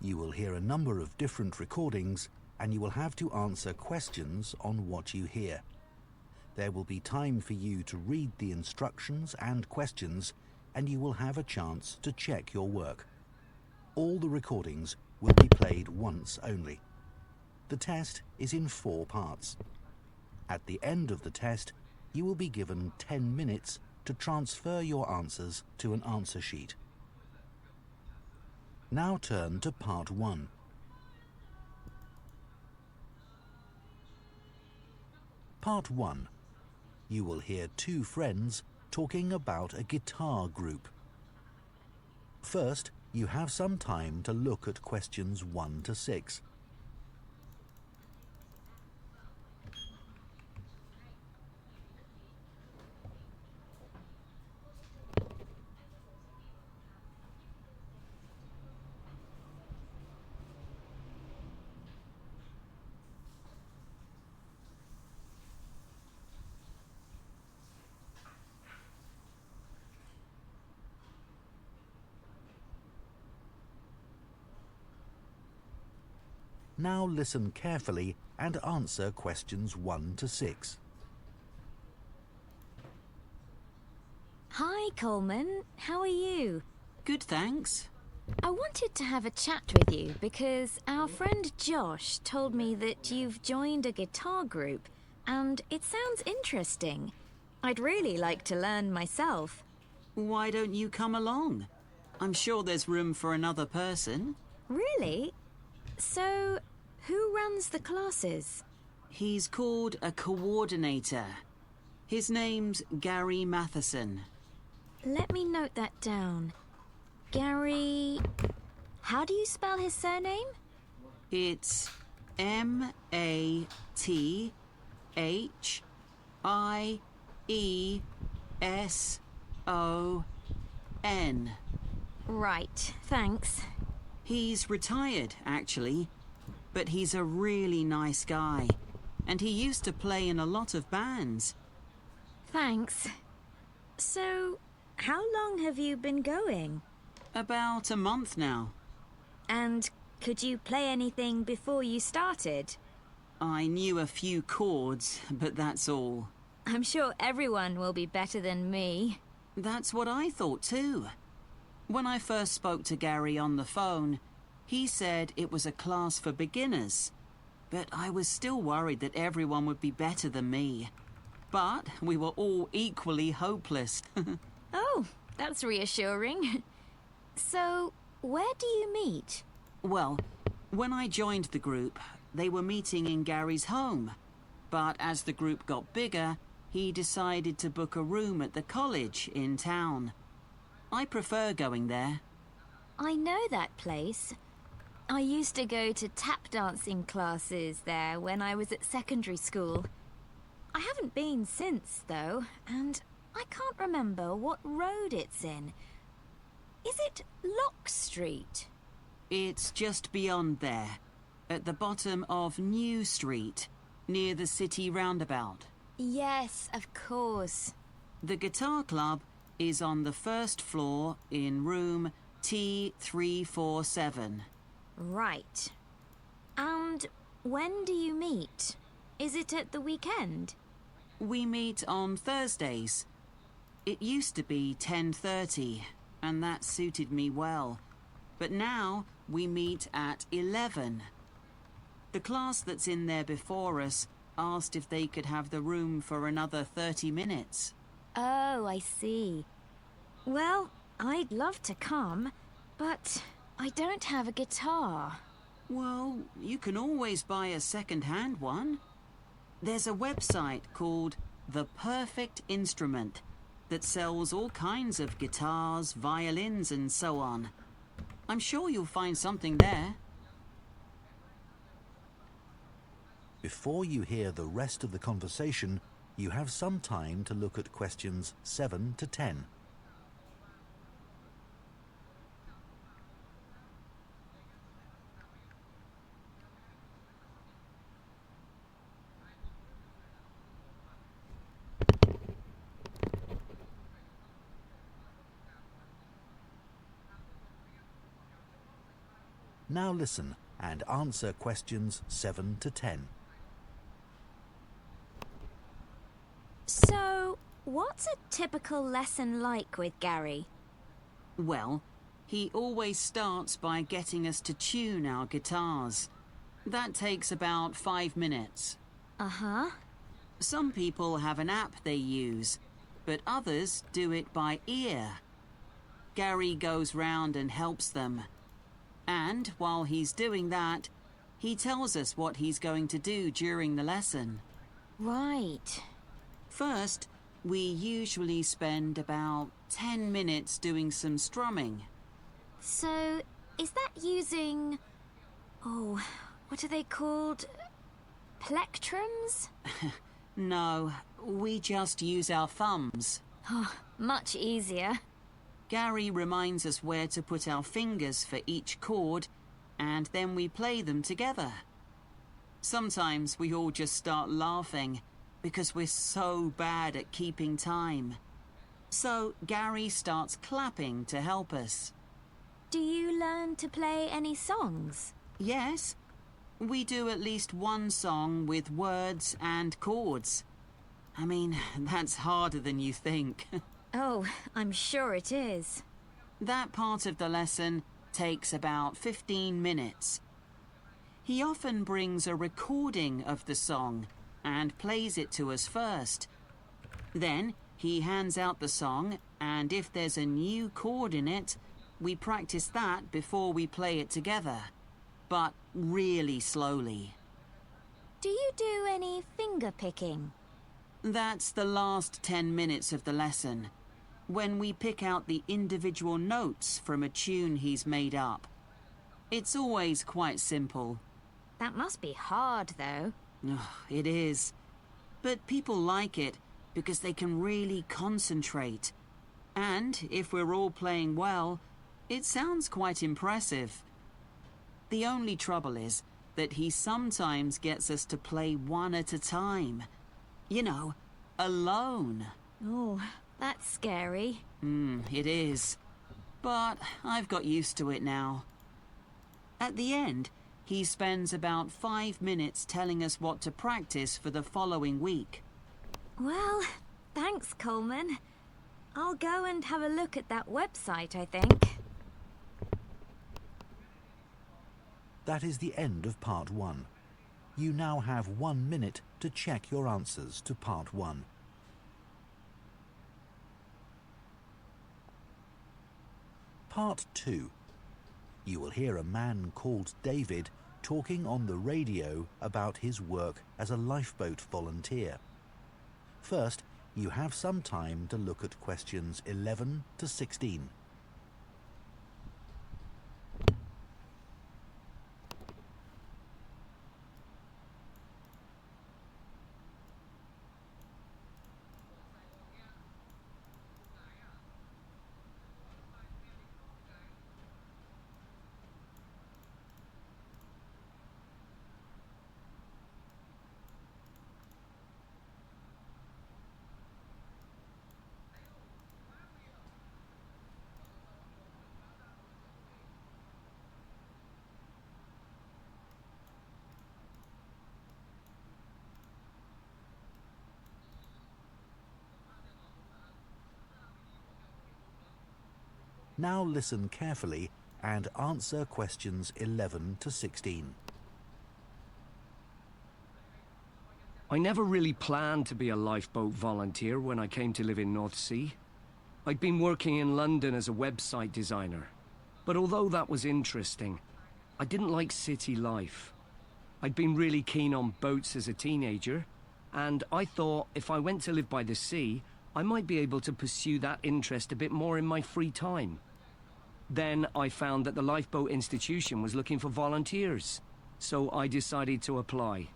You will hear a number of different recordings and you will have to answer questions on what you hear. There will be time for you to read the instructions and questions, and you will have a chance to check your work. All the recordings will be played once only. The test is in 4 parts. At the end of the test, you will be given 10 minutes to transfer your answers to an answer sheet. Now turn to part 1. Part 1. You will hear 2 friends talking about a guitar group. First, you have some time to look at questions 1 to 6. Now listen carefully and answer questions 1 to 6. Hi, Coleman. How are you? Good, thanks. I wanted to have a chat with you because our friend Josh told me that you've joined a guitar group and it sounds interesting. I'd really like to learn myself. Why don't you come along? I'm sure there's room for another person. Really? So, who runs the classes? He's called a coordinator. His name's Gary Matheson. Let me note that down. Gary... How do you spell his surname? It's Matheison. Right, thanks. He's retired, actually, but he's a really nice guy, and he used to play in a lot of bands. Thanks. So, how long have you been going? About a month now. And could you play anything before you started? I knew a few chords, but that's all. I'm sure everyone will be better than me. That's what I thought too. When I first spoke to Gary on the phone, he said it was a class for beginners, but I was still worried that everyone would be better than me. But we were all equally hopeless. Oh, that's reassuring. So, where do you meet? Well, when I joined the group, they were meeting in Gary's home. But as the group got bigger, he decided to book a room at the college in town. I prefer going there. I know that place. I used to go to tap dancing classes there when I was at secondary school. I haven't been since, though, and I can't remember what road it's in. Is it Lock Street? It's just beyond there, at the bottom of New Street, near the city roundabout. Yes, of course. The guitar club is on the first floor in room T347. Right. And when do you meet? Is it at the weekend? We meet on Thursdays. It used to be 10:30, and that suited me well. But now we meet at 11. The class that's in there before us asked if they could have the room for another 30 minutes. Oh, I see. Well, I'd love to come, but I don't have a guitar. Well, you can always buy a second-hand one. There's a website called The Perfect Instrument that sells all kinds of guitars, violins, and so on. I'm sure you'll find something there. Before you hear the rest of the conversation, you have some time to look at questions 7 to 10. Now listen and answer questions 7 to 10. So, what's a typical lesson like with Gary? Well, he always starts by getting us to tune our guitars. That takes about 5 minutes. Uh-huh. Some people have an app they use, but others do it by ear. Gary goes round and helps them. And while he's doing that, he tells us what he's going to do during the lesson. Right. First, we usually spend about 10 minutes doing some strumming. So, is that using... Oh, what are they called? Plectrums? No, we just use our thumbs. Oh, much easier. Gary reminds us where to put our fingers for each chord, and then we play them together. Sometimes we all just start laughing because we're so bad at keeping time. So Gary starts clapping to help us. Do you learn to play any songs? Yes, we do at least one song with words and chords. I mean, that's harder than you think. Oh, I'm sure it is. That part of the lesson takes about 15 minutes. He often brings a recording of the song and plays it to us first. Then he hands out the song, and if there's a new chord in it, we practice that before we play it together, but really slowly. Do you do any finger picking? That's the last 10 minutes of the lesson, when we pick out the individual notes from a tune he's made up. It's always quite simple. That must be hard, though. Ugh, it is. But people like it because they can really concentrate. And if we're all playing well, it sounds quite impressive. The only trouble is that he sometimes gets us to play one at a time. You know, alone. Oh, that's scary. It is. But I've got used to it now. At the end, he spends about 5 minutes telling us what to practice for the following week. Well, thanks, Coleman. I'll go and have a look at that website, I think. That is the end of part 1. You now have 1 minute to check your answers to part 1. Part 2. You will hear a man called David talking on the radio about his work as a lifeboat volunteer. First, you have some time to look at questions 11 to 16. Now listen carefully and answer questions 11 to 16. I never really planned to be a lifeboat volunteer when I came to live in North Sea. I'd been working in London as a website designer. But although that was interesting, I didn't like city life. I'd been really keen on boats as a teenager, and I thought if I went to live by the sea, I might be able to pursue that interest a bit more in my free time. Then I found that the Lifeboat Institution was looking for volunteers, so I decided to apply.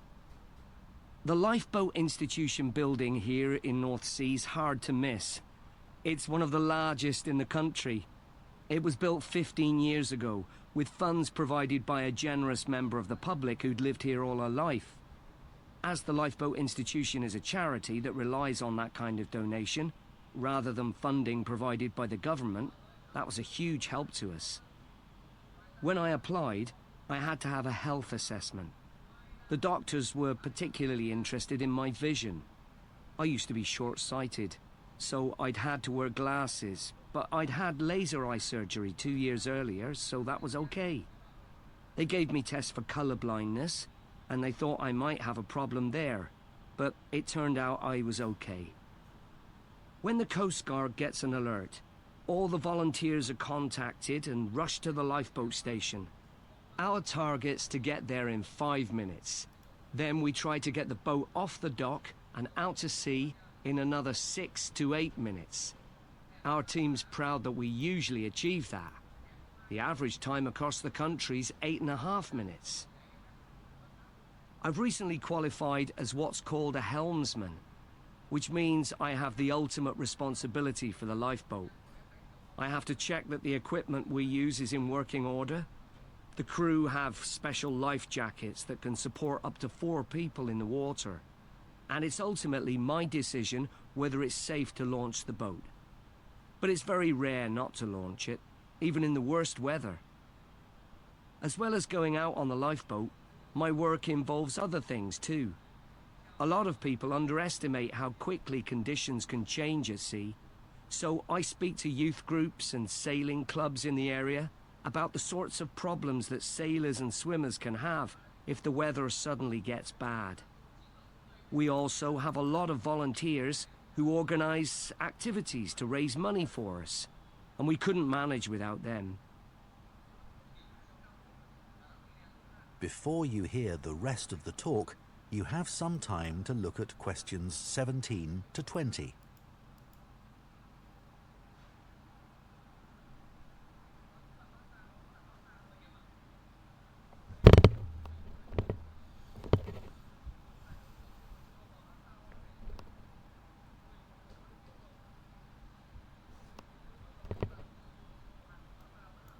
The Lifeboat Institution building here in North Sea's hard to miss. It's one of the largest in the country. It was built 15 years ago, with funds provided by a generous member of the public who'd lived here all her life. As the Lifeboat Institution is a charity that relies on that kind of donation, rather than funding provided by the government, that was a huge help to us. When I applied, I had to have a health assessment. The doctors were particularly interested in my vision. I used to be short-sighted, so I'd had to wear glasses, but I'd had laser eye surgery 2 years earlier, so that was okay. They gave me tests for color blindness, and they thought I might have a problem there, but it turned out I was okay. When the Coast Guard gets an alert, all the volunteers are contacted and rushed to the lifeboat station. Our target's to get there in 5 minutes. Then we try to get the boat off the dock and out to sea in another 6 to 8 minutes. Our team's proud that we usually achieve that. The average time across the country's 8.5 minutes. I've recently qualified as what's called a helmsman, which means I have the ultimate responsibility for the lifeboat. I have to check that the equipment we use is in working order. The crew have special life jackets that can support up to 4 people in the water. And it's ultimately my decision whether it's safe to launch the boat. But it's very rare not to launch it, even in the worst weather. As well as going out on the lifeboat, my work involves other things too. A lot of people underestimate how quickly conditions can change at sea, so I speak to youth groups and sailing clubs in the area about the sorts of problems that sailors and swimmers can have if the weather suddenly gets bad. We also have a lot of volunteers who organize activities to raise money for us, and we couldn't manage without them. Before you hear the rest of the talk, you have some time to look at questions 17 to 20.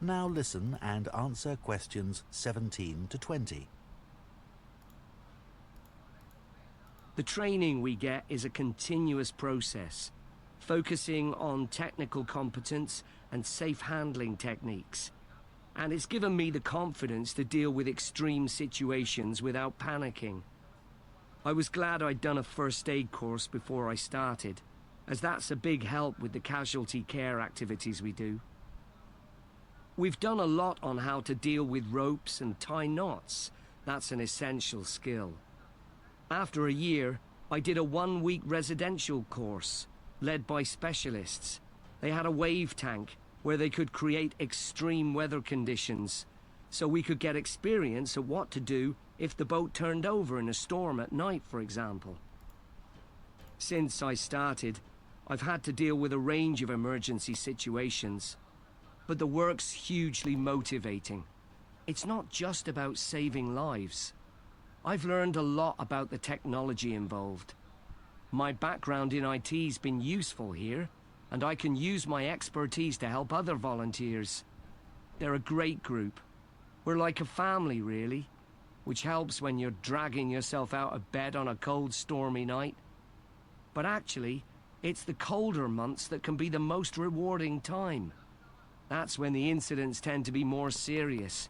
Now listen and answer questions 17 to 20. The training we get is a continuous process, focusing on technical competence and safe handling techniques. And it's given me the confidence to deal with extreme situations without panicking. I was glad I'd done a first aid course before I started, as that's a big help with the casualty care activities we do. We've done a lot on how to deal with ropes and tie knots. That's an essential skill. After a year, I did a 1-week residential course, led by specialists. They had a wave tank where they could create extreme weather conditions, so we could get experience of what to do if the boat turned over in a storm at night, for example. Since I started, I've had to deal with a range of emergency situations, but the work's hugely motivating. It's not just about saving lives. I've learned a lot about the technology involved. My background in IT's been useful here, and I can use my expertise to help other volunteers. They're a great group. We're like a family, really, which helps when you're dragging yourself out of bed on a cold, stormy night. But actually, it's the colder months that can be the most rewarding time. That's when the incidents tend to be more serious,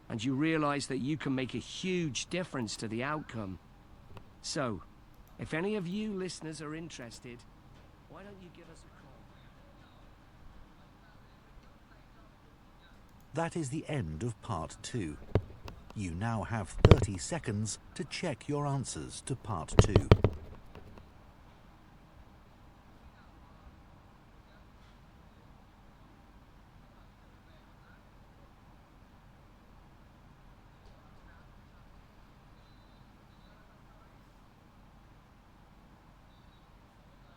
and you realize that you can make a huge difference to the outcome. So, if any of you listeners are interested, why don't you give us a call? That is the end of part 2. You now have 30 seconds to check your answers to part 2.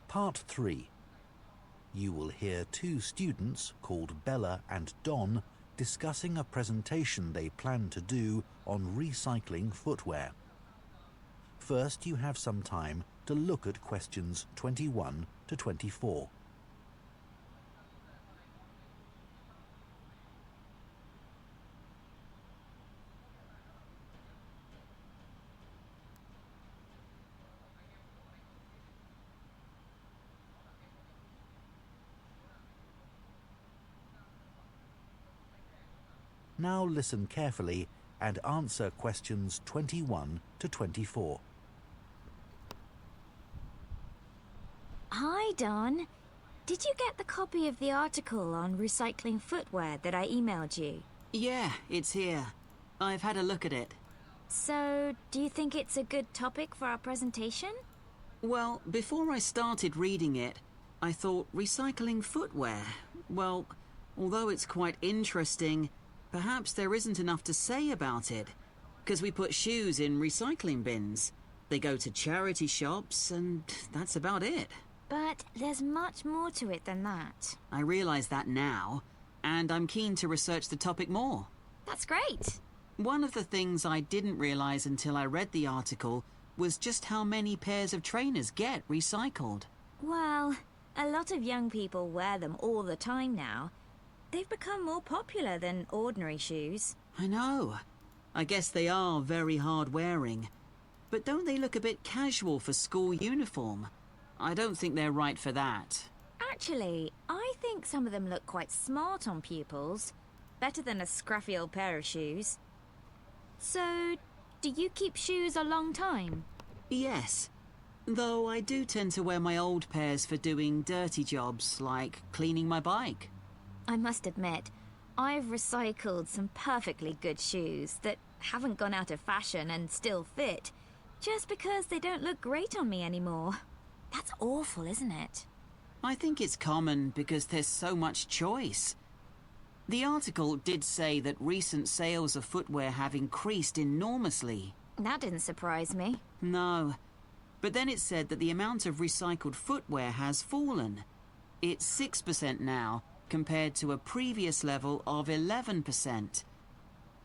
Part 3. You will hear 2 students called Bella and Don discussing a presentation they plan to do on recycling footwear. First, you have some time to look at questions 21 to 24. Now listen carefully and answer questions 21 to 24. Hi, Don. Did you get the copy of the article on recycling footwear that I emailed you? Yeah, it's here. I've had a look at it. So, do you think it's a good topic for our presentation? Well, before I started reading it, I thought recycling footwear. Well, although it's quite interesting, perhaps there isn't enough to say about it. Because we put shoes in recycling bins. They go to charity shops, and that's about it. But there's much more to it than that. I realise that now, and I'm keen to research the topic more. That's great. One of the things I didn't realise until I read the article was just how many pairs of trainers get recycled. Well, a lot of young people wear them all the time now. They've become more popular than ordinary shoes. I know. I guess they are very hard wearing. But don't they look a bit casual for school uniform? I don't think they're right for that. Actually, I think some of them look quite smart on pupils. Better than a scruffy old pair of shoes. So, do you keep shoes a long time? Yes. Though I do tend to wear my old pairs for doing dirty jobs, like cleaning my bike. I must admit, I've recycled some perfectly good shoes that haven't gone out of fashion and still fit, just because they don't look great on me anymore. That's awful, isn't it? I think it's common because there's so much choice. The article did say that recent sales of footwear have increased enormously. That didn't surprise me. No. But then it said that the amount of recycled footwear has fallen. It's 6% now, compared to a previous level of 11%.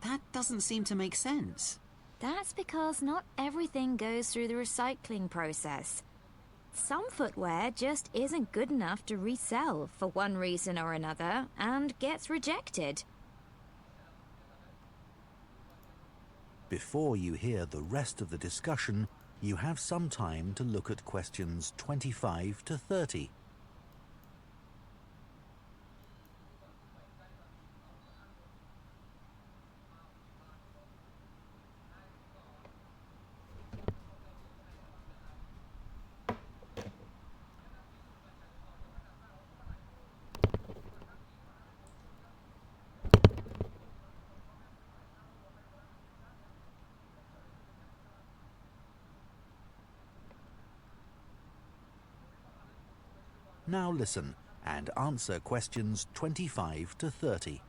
That doesn't seem to make sense. That's because not everything goes through the recycling process. Some footwear just isn't good enough to resell for one reason or another and gets rejected. Before you hear the rest of the discussion, you have some time to look at questions 25 to 30. Now listen and answer questions 25 to 30.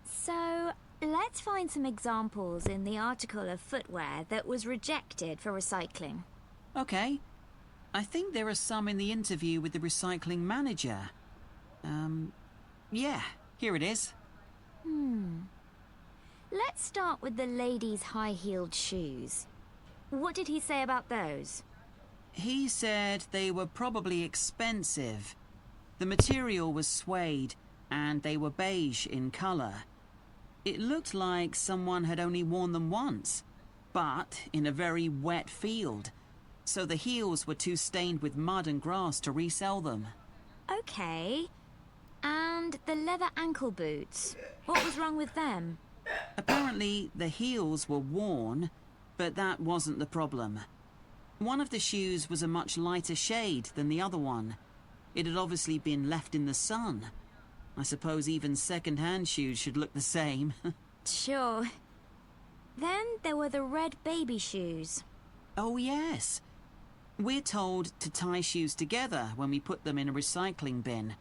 So, let's find some examples in the article of footwear that was rejected for recycling. Okay. I think there are some in the interview with the recycling manager. Yeah, here it is. Let's start with the ladies' high-heeled shoes. What did he say about those? He said they were probably expensive. The material was suede, and they were beige in colour. It looked like someone had only worn them once, but in a very wet field, so the heels were too stained with mud and grass to resell them. Okay. And the leather ankle boots. What was wrong with them? Apparently, the heels were worn, but that wasn't the problem. One of the shoes was a much lighter shade than the other one. It had obviously been left in the sun. I suppose even second-hand shoes should look the same. Sure. Then there were the red baby shoes. Oh, yes. We're told to tie shoes together when we put them in a recycling bin,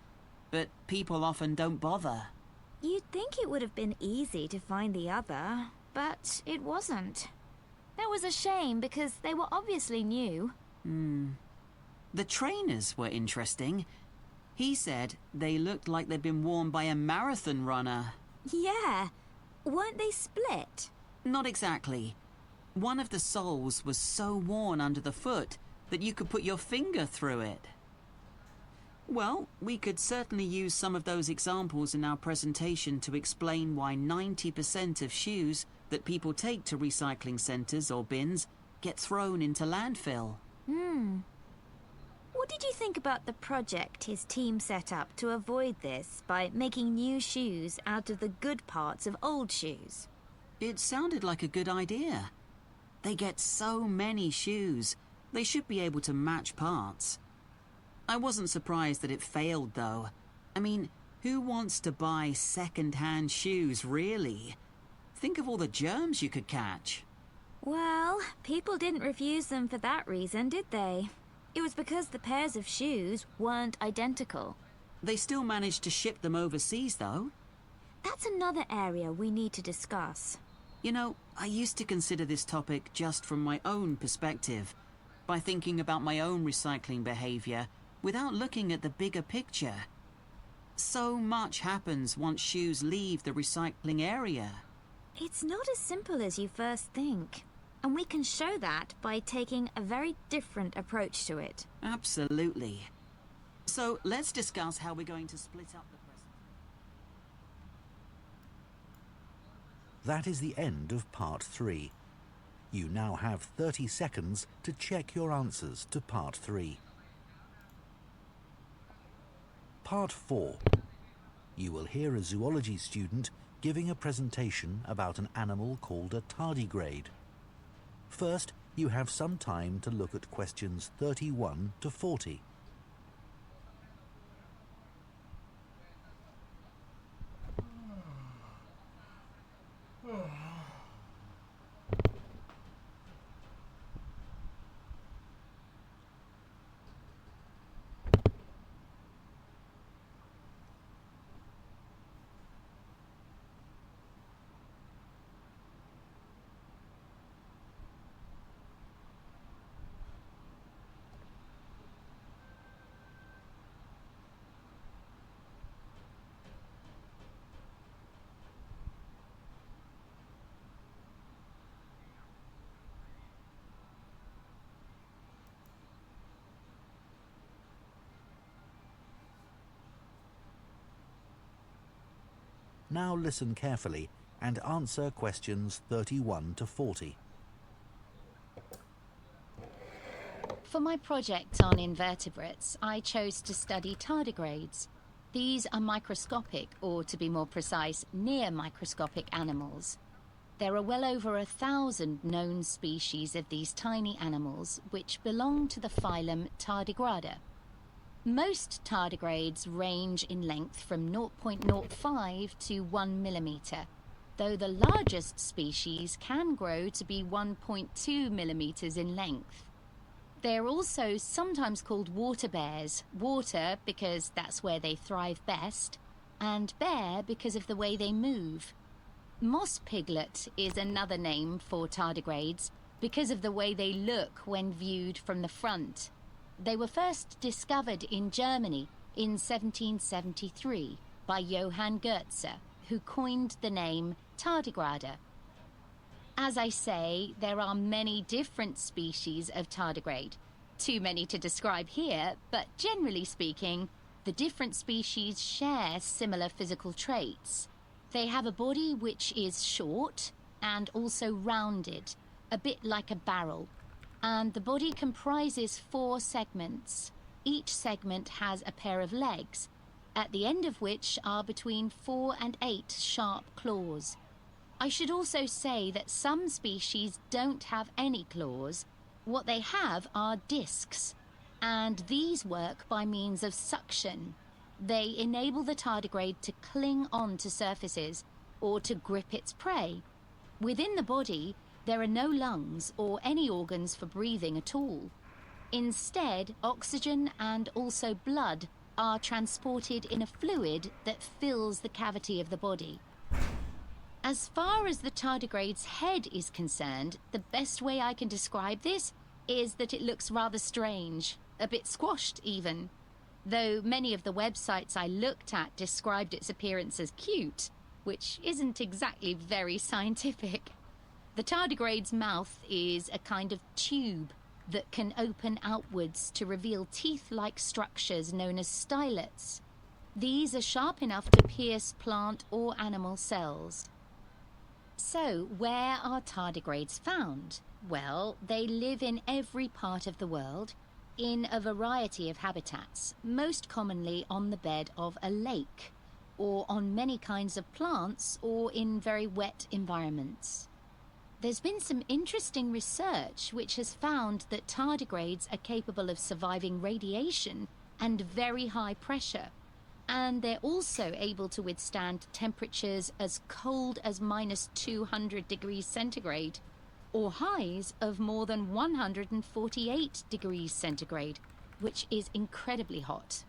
but people often don't bother. You'd think it would have been easy to find the other, but it wasn't. That was a shame because they were obviously new. The trainers were interesting. He said they looked like they'd been worn by a marathon runner. Yeah. Weren't they split? Not exactly. One of the soles was so worn under the foot that you could put your finger through it. Well, we could certainly use some of those examples in our presentation to explain why 90% of shoes that people take to recycling centres or bins get thrown into landfill. What did you think about the project his team set up to avoid this by making new shoes out of the good parts of old shoes? It sounded like a good idea. They get so many shoes. They should be able to match parts. I wasn't surprised that it failed, though. I mean, who wants to buy second-hand shoes, really? Think of all the germs you could catch. Well, people didn't refuse them for that reason, did they? It was because the pairs of shoes weren't identical. They still managed to ship them overseas, though. That's another area we need to discuss. You know, I used to consider this topic just from my own perspective, by thinking about my own recycling behavior, without looking at the bigger picture. So much happens once shoes leave the recycling area. It's not as simple as you first think. And we can show that by taking a very different approach to it. Absolutely. So let's discuss how we're going to split up the present. That is the end of part 3. You now have 30 seconds to check your answers to part 3. Part 4. You will hear a zoology student giving a presentation about an animal called a tardigrade. First, you have some time to look at questions 31 to 40. Now listen carefully and answer questions 31 to 40. For my project on invertebrates, I chose to study tardigrades. These are microscopic, or to be more precise, near microscopic animals. There are well over 1,000 known species of these tiny animals, which belong to the phylum Tardigrada. Most tardigrades range in length from 0.05 to 1 millimeter, though the largest species can grow to be 1.2 millimeters in length. They're also sometimes called water bears, water because that's where they thrive best, and bear because of the way they move. Moss piglet is another name for tardigrades because of the way they look when viewed from the front. They were first discovered in Germany in 1773 by Johann Goetze, who coined the name tardigrade. As I say, there are many different species of tardigrade. Too many to describe here, but generally speaking, the different species share similar physical traits. They have a body which is short and also rounded, a bit like a barrel. And the body comprises 4 segments. Each segment has a pair of legs, at the end of which are between 4 and 8 sharp claws. I should also say that some species don't have any claws. What they have are discs, and these work by means of suction. They enable the tardigrade to cling on to surfaces or to grip its prey. Within the body, there are no lungs or any organs for breathing at all. Instead, oxygen and also blood are transported in a fluid that fills the cavity of the body. As far as the tardigrade's head is concerned, the best way I can describe this is that it looks rather strange, a bit squashed even. Though many of the websites I looked at described its appearance as cute, which isn't exactly very scientific. The tardigrade's mouth is a kind of tube that can open outwards to reveal teeth-like structures known as stylets. These are sharp enough to pierce plant or animal cells. So, where are tardigrades found? Well, they live in every part of the world, in a variety of habitats, most commonly on the bed of a lake, or on many kinds of plants, or in very wet environments. There's been some interesting research which has found that tardigrades are capable of surviving radiation and very high pressure, and they're also able to withstand temperatures as cold as -200 degrees centigrade, or highs of more than 148 degrees centigrade, which is incredibly hot.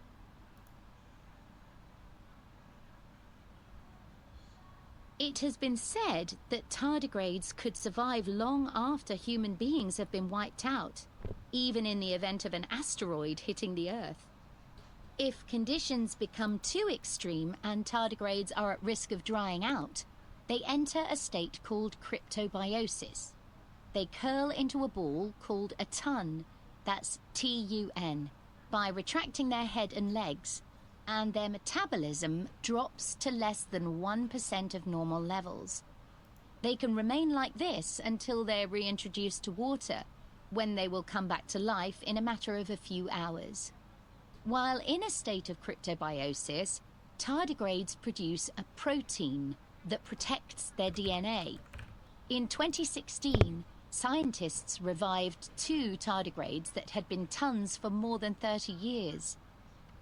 It has been said that tardigrades could survive long after human beings have been wiped out, even in the event of an asteroid hitting the Earth. If conditions become too extreme and tardigrades are at risk of drying out, they enter a state called cryptobiosis. They curl into a ball called a tun, that's T-U-N, by retracting their head and legs, and their metabolism drops to less than 1% of normal levels. They can remain like this until they're reintroduced to water, when they will come back to life in a matter of a few hours. While in a state of cryptobiosis, tardigrades produce a protein that protects their DNA. In 2016, scientists revived 2 tardigrades that had been tuns for more than 30 years.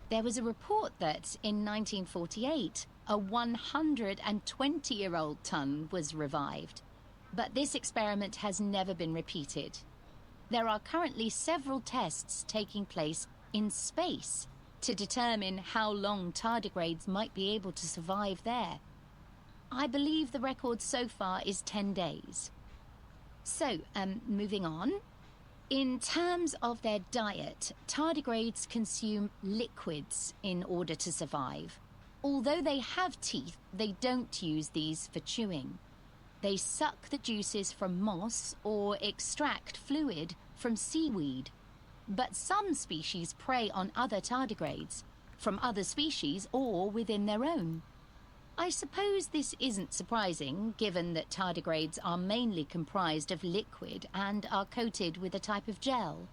There was a report that, in 1948, a 120-year-old tun was revived, but this experiment has never been repeated. There are currently several tests taking place in space to determine how long tardigrades might be able to survive there. I believe the record so far is 10 days. So, moving on. In terms of their diet, tardigrades consume liquids in order to survive. Although they have teeth, they don't use these for chewing. They suck the juices from moss or extract fluid from seaweed. But some species prey on other tardigrades, from other species or within their own. I suppose this isn't surprising, given that tardigrades are mainly comprised of liquid and are coated with a type of gel.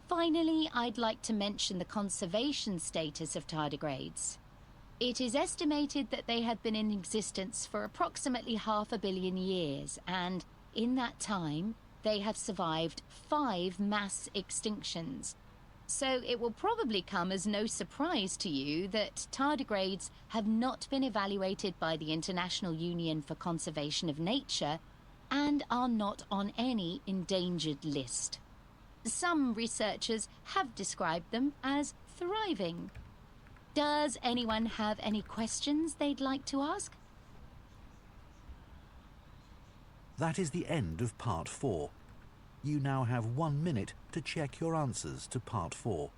Finally, I'd like to mention the conservation status of tardigrades. It is estimated that they have been in existence for approximately 500 million years, and in that time, they have survived 5 mass extinctions. So it will probably come as no surprise to you that tardigrades have not been evaluated by the International Union for Conservation of Nature and are not on any endangered list. Some researchers have described them as thriving. Does anyone have any questions they'd like to ask? That is the end of part 4. You now have 1 minute to check your answers to part 4.